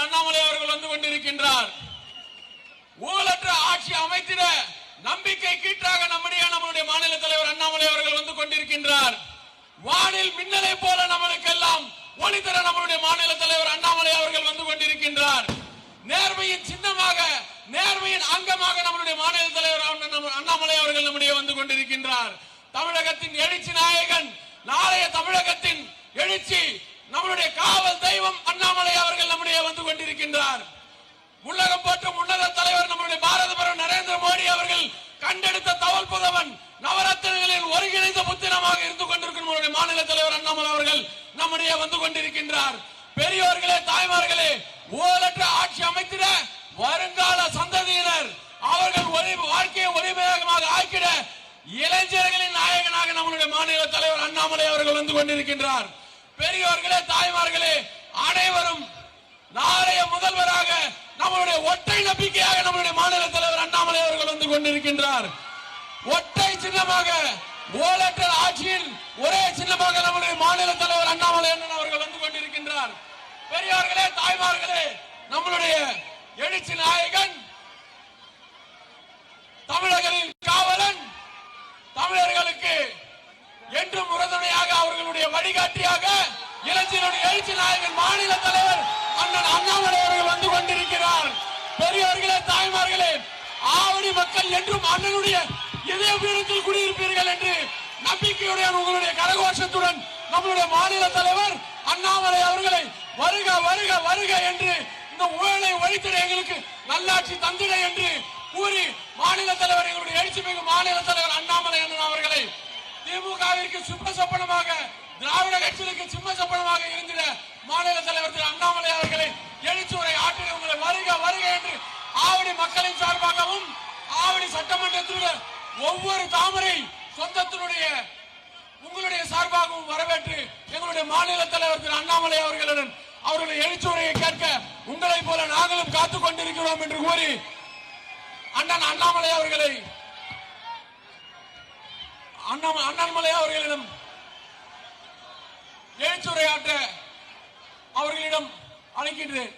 அண்ணாமலை அவர்கள் வந்து கொண்டிருக்கின்றார். ஊழலற்ற ஆட்சி அமைத்திட நம்பிக்கை கீற்றாக நம்முடைய மாநில தலைவர் அண்ணாமலை அவர்கள் வந்து கொண்டிருக்கின்றார். வானில் மின்னலை போல நம்மளுக்கெல்லாம் ஒளி தர நம்முடைய மாநில தலைவர் அண்ணாமலை அவர்கள் வந்து கொண்டிருக்கின்றார். நேர்மையின் சின்னமாக, நேர்மையின் அங்கமாக நம்முடைய மாநில தலைவர் அண்ணாமலை அவர்கள் நம்முடைய வந்து கொண்டிருக்கின்றார். தமிழகத்தின் எழுச்சி நாயகன், நாளைய தமிழகத்தின் எழுச்சி நம்முடைய காவல் தெய்வம் அண்ணாமலை அவர்கள் நம்முடைய வந்து கொண்டிருக்கின்றார். உலகம் போற்றும் உன்னத தலைவர் நம்முடைய பாரத பிரதமர் நரேந்திர மோடி அவர்கள் கண்டெடுத்த தவல் புதவன், நவரத்தினங்களின் ஒருங்கிணைந்த புத்திரமாக இருந்து கொண்டிருக்கும் மாநில தலைவர் அண்ணாமலை அவர்கள் நம்முடைய வந்து கொண்டிருக்கின்றார். பெரியோர்களே, தாய்மார்களே, ஊழலற்ற ஆட்சி அமைத்திட வருங்கால சந்ததியினர் அவர்கள் வாழ்க்கையை ஒளிமயமாக ஆக்கிட இளைஞர்களின் நாயகனாக நம்முடைய மாநில தலைவர் அண்ணாமலை அவர்கள் வந்து கொண்டிருக்கின்றார். பெரியோர்களே, தாய்மார்களே, அனைவரும் நாளைய முதல்வராக நம்மளுடைய ஒற்றை நம்பிக்கையாக நம்முடைய மாநில தலைவர் அண்ணாமலை அவர்கள் வந்து கொண்டிருக்கின்றார். ஒற்றை சின்னமாக, ஊழலற்ற ஆட்சியின் ஒரே சின்னமாக நம்முடைய மாநில தலைவர் அண்ணாமலை அண்ணன் அவர்கள் வந்து கொண்டிருக்கின்றார். பெரியோர்களே, தாய்மார்களே, நம்மளுடைய எழுச்சி நாயகன், தமிழர்களின் காவலன், தமிழர்களுக்கு என்றும் உறுதுணையாக அவர்களுடைய வழிகாட்டியாக இளைஞருடைய எழுச்சி நாயகன் மாநில தலைவர் அண்ணன் அண்ணாமலை அவர்கள் வந்து கொண்டிருக்கிறார். பெரியோர்களே, தாய்மார்களே, ஆவடி மக்கள் என்றும் அண்ணனுடைய இதய பீடத்தில் குடியிருப்பீர்கள் என்று நம்பிக்கையுடைய உங்களுடைய கரகோஷத்துடன் நம்முடைய மாநில தலைவர் அண்ணாமலை அவர்களை வருக வருக வருக என்று இந்த ஊழலை ஒழித்திட எங்களுக்கு நல்லாட்சி தந்திட என்று கூறி மாநில தலைவர் எங்களுடைய எழுச்சி மிகு மாநில தலைவர் அண்ணாமலை அண்ணன் அவர்களை திமுகவிற்கு சும்ம சொப்பனமாக, திராவிட கட்சிகளுக்கு சும்ம சொப்பனமாக இருந்திட மாநில தலைவர் திரு அண்ணாமலை அவர்களை எழுச்சி உரை ஆற்றிட உங்களை வருக வருக என்று ஆவடி மக்களின் சார்பாகவும் ஆவடி சட்டமன்றத்தில் ஒவ்வொரு தாமரை சொந்தத்தினுடைய உங்களுடைய சார்பாகவும் வரவேற்று எங்களுடைய மாநில தலைவர் திரு அண்ணாமலை அவர்களுடன் அவர்களுடைய எழுச்சி உரையை கேட்க உங்களை போல நாங்களும் காத்துக் கொண்டிருக்கிறோம் என்று கூறி அண்ணன் அண்ணாமலை அவர்களை அண்ணாமலை அவர்களிடம் எழுச்சுரையாற்ற அவர்களிடம் அழைக்கின்றேன்.